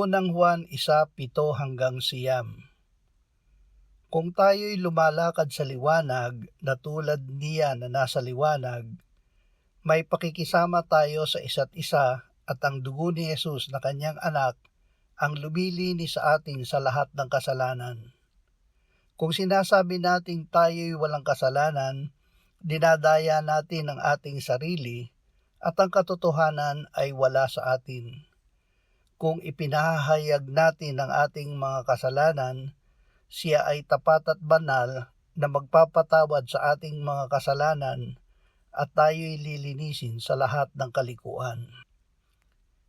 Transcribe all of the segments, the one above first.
Unang Juan 1:7-9. Kung tayo'y lumalakad sa liwanag na tulad niya na nasa liwanag, may pakikisama tayo sa isa't isa at ang dugo ni Jesus na kanyang anak ang lumilinis sa atin sa lahat ng kasalanan. Kung sinasabi nating tayo'y walang kasalanan, dinadaya natin ang ating sarili at ang katotohanan ay wala sa atin. Kung ipinahayag natin ang ating mga kasalanan, siya ay tapat at banal na magpapatawad sa ating mga kasalanan at tayo'y lilinisin sa lahat ng kalikuan.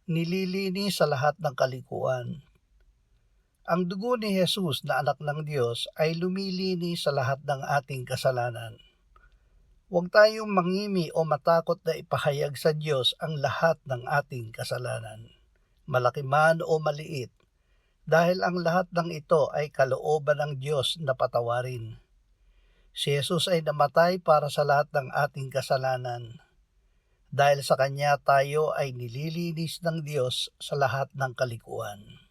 Nililinis sa lahat ng kalikuan. Ang dugo ni Jesus na anak ng Diyos ay lumilinis sa lahat ng ating kasalanan. Huwag tayong mangimi o matakot na ipahayag sa Diyos ang lahat ng ating kasalanan, malaki man o maliit, dahil ang lahat ng ito ay kalooban ng Diyos na patawarin. Si Jesus ay namatay para sa lahat ng ating kasalanan. Dahil sa Kanya tayo ay nililinis ng Diyos sa lahat ng kalikuan.